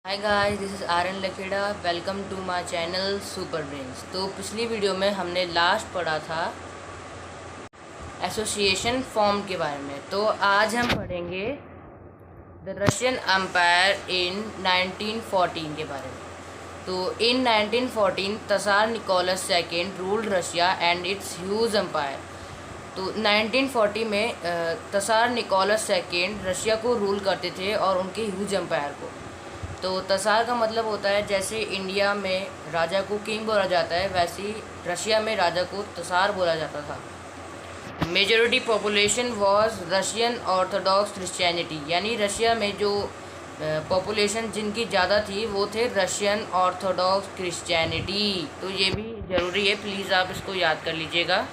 Hi guys, this is R N Lakhera. Welcome to my channel super brains. तो पिछली video में हमने last पढ़ा था एसोसिएशन फॉर्म के बारे में। तो आज हम पढ़ेंगे द रशियन एम्पायर इन 1914 के बारे में। तो in 1914 tsar Nicholas second ruled Russia and its huge empire. तो 1940 में तसार निकोलस सेकेंड रशिया को रूल करते थे और उनके ह्यूज एम्पायर को। तो तसार का मतलब होता है जैसे इंडिया में राजा को किंग बोला जाता है, वैसे ही रशिया में राजा को तसार बोला जाता था। Majority population was Russian Orthodox Christianity, यानी रशिया में जो पॉपुलेशन जिनकी ज़्यादा थी वो थे रशियन ऑर्थोडॉक्स क्रिश्चियनिटी। तो ये भी ज़रूरी है, प्लीज़ आप इसको याद कर लीजिएगा।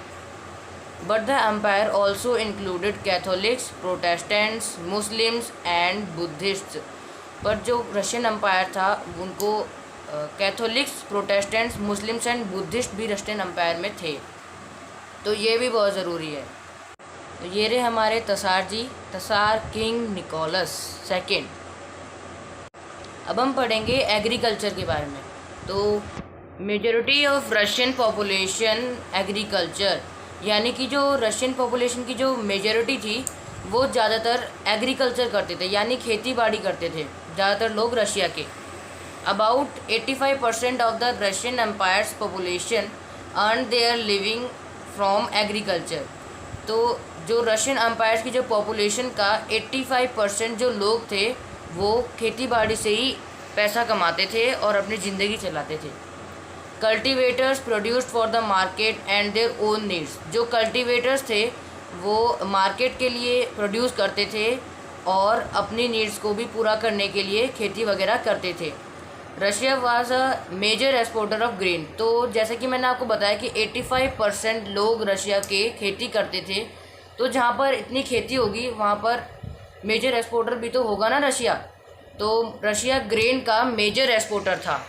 But the empire also included Catholics, Protestants, Muslims and Buddhists. पर जो रशियन एम्पायर था उनको Catholics, Protestants, Muslims and Buddhist भी रशियन एम्पायर में थे। तो ये भी बहुत ज़रूरी है। तो ये रहे हमारे तसार जी, तसार किंग निकोलस सेकेंड। अब हम पढ़ेंगे एग्रीकल्चर के बारे में। तो majority of Russian population agriculture, यानी कि जो रशियन पॉपुलेशन की जो मेजॉरिटी थी वो ज़्यादातर एग्रीकल्चर करते थे, यानी खेती बाड़ी करते थे ज़्यादातर लोग रशिया के। About 85% of the Russian empire's population earn their living from agriculture. तो जो रशियन एम्पायर्स की जो पॉपुलेशन का 85% जो लोग थे वो खेती बाड़ी से ही पैसा कमाते थे और अपनी ज़िंदगी चलाते थे। Cultivators produced for the market and their own needs. जो कल्टिवेटर्स थे वो मार्केट के लिए प्रोड्यूस करते थे और अपनी नीड्स को भी पूरा करने के लिए खेती वगैरह करते थे। Russia was a major exporter of grain. तो जैसे कि मैंने आपको बताया कि 85% लोग रशिया के खेती करते थे। तो जहाँ पर इतनी खेती होगी वहाँ पर मेजर एक्सपोर्टर भी तो होगा ना रशिया। तो रशिया ग्रेन का मेजर एक्सपोर्टर था।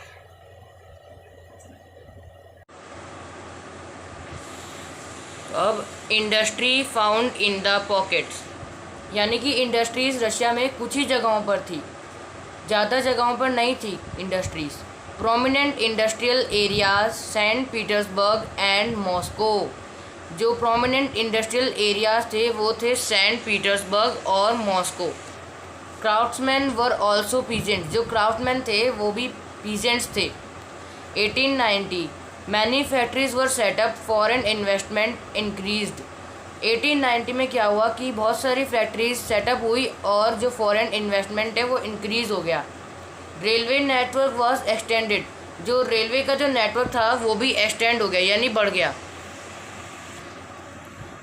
अब industry found in the pockets, यानी कि इंडस्ट्रीज़ रशिया में कुछ ही जगहों पर थी, ज़्यादा जगहों पर नहीं थी industries. Prominent industrial areas saint Petersburg and Moscow. जो प्रोमिनेंट इंडस्ट्रियल एरियाज थे वो थे सेंट पीटर्सबर्ग और Moscow. Craftsman were also peasants. जो क्राफ्टमैन थे वो भी पीजेंट्स थे। 1890 many factories were set up, foreign investment increased. 1890 में क्या हुआ कि बहुत सारी फैक्ट्रीज सेटअप हुई और जो फॉरेन इन्वेस्टमेंट है वो इंक्रीज़ हो गया। Railway network was extended. जो रेलवे का जो नेटवर्क था वो भी एक्सटेंड हो गया, यानी बढ़ गया।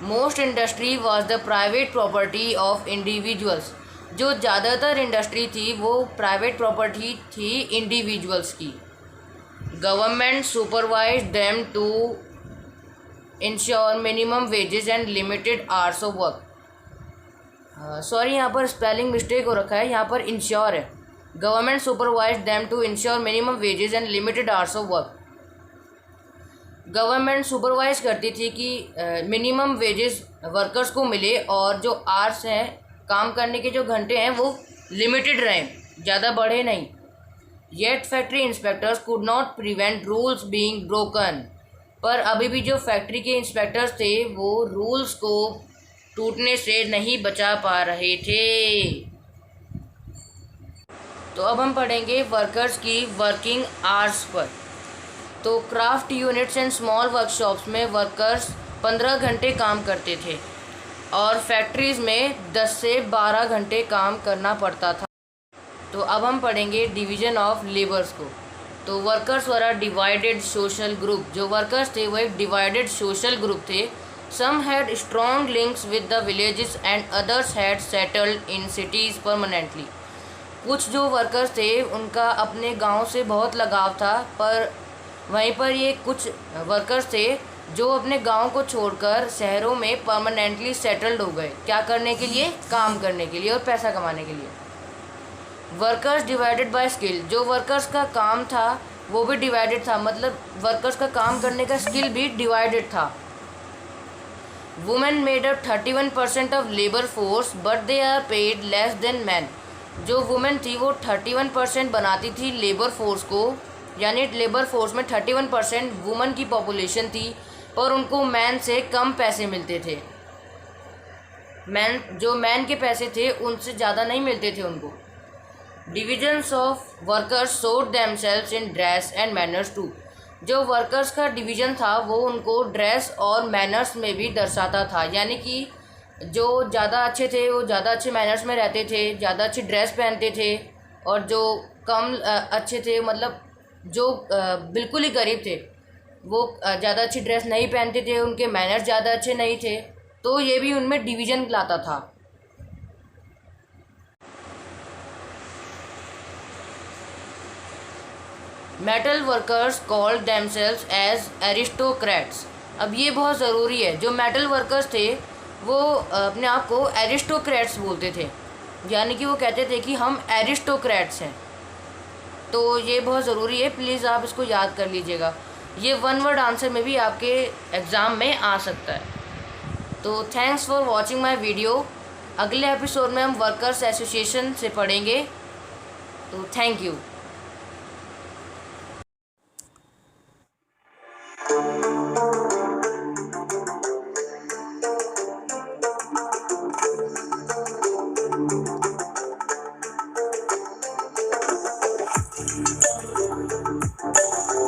Most industry was the private property of individuals. जो ज़्यादातर इंडस्ट्री थी वो प्राइवेट प्रॉपर्टी थी इंडिविजुअल्स की। Government supervise them to ensure minimum wages and limited hours of work. Sorry, यहाँ पर स्पेलिंग मिस्टेक हो रखा है, यहाँ पर इंश्योर है। Government supervise them to ensure minimum wages and limited hours of work. Government supervise करती थी कि मिनिमम वेजेस वर्कर्स को मिले और जो आवर्स हैं, काम करने के जो घंटे हैं वो लिमिटेड रहें, ज़्यादा बढ़े नहीं। Yet factory inspectors could not prevent rules being broken. पर अभी भी जो फैक्ट्री के इंस्पेक्टर्स थे वो रूल्स को टूटने से नहीं बचा पा रहे थे। तो अब हम पढ़ेंगे वर्कर्स की वर्किंग आवर्स पर। तो craft units and small workshops में वर्कर्स 15 घंटे काम करते थे और फैक्ट्रीज़ में 10 से 12 घंटे काम करना पड़ता था। तो अब हम पढ़ेंगे डिवीज़न ऑफ लेबर्स को। तो workers were a divided social group. जो वर्कर्स थे वो एक डिवाइडेड सोशल ग्रुप थे। Some had strong links with the villages and others had settled in cities permanently. कुछ जो वर्कर्स थे उनका अपने गांव से बहुत लगाव था, पर वहीं पर ये कुछ वर्कर्स थे जो अपने गांव को छोड़कर शहरों में परमानेंटली सेटल्ड हो गए। क्या करने के लिए? काम करने के लिए और पैसा कमाने के लिए। Workers divided by skill. जो वर्कर्स का काम था वो भी डिवाइडेड था, मतलब वर्कर्स का काम करने का स्किल भी डिवाइडेड था। Women made up 31% of labour force but they are paid less than man. जो वुमेन थी वो 31% बनाती थी लेबर फोर्स को, यानी लेबर फोर्स में 31% वुमेन की पॉपुलेशन थी, पर उनको मैन से कम पैसे मिलते थे। मैन के पैसे थे उनसे ज़्यादा नहीं मिलते थे उनको। Divisions of workers showed themselves in dress and manners too. जो वर्कर्स का डिवीज़न था वो उनको ड्रेस और मैनर्स में भी दर्शाता था, यानी कि जो ज़्यादा अच्छे थे वो ज़्यादा अच्छे मैनर्स में रहते थे, ज़्यादा अच्छी ड्रेस पहनते थे, और जो कम अच्छे थे, मतलब जो बिल्कुल ही गरीब थे, वो ज़्यादा अच्छी ड्रेस नहीं पहनते थे, उनके मैनर्स ज़्यादा अच्छे नहीं थे। तो ये भी उनमें डिवीज़न लाता था। Metal workers called themselves as aristocrats. अब ये बहुत ज़रूरी है, जो मेटल वर्कर्स थे वो अपने आप को एरिस्टोक्रेट्स बोलते थे, यानी कि वो कहते थे कि हम एरिस्टोक्रेट्स हैं। तो ये बहुत ज़रूरी है, प्लीज़ आप इसको याद कर लीजिएगा। ये वन वर्ड आंसर में भी आपके एग्ज़ाम में आ सकता है। तो thanks for watching my video. अगले एपिसोड में हम वर्कर्स एसोसिएशन से पढ़ेंगे। तो थैंक यू।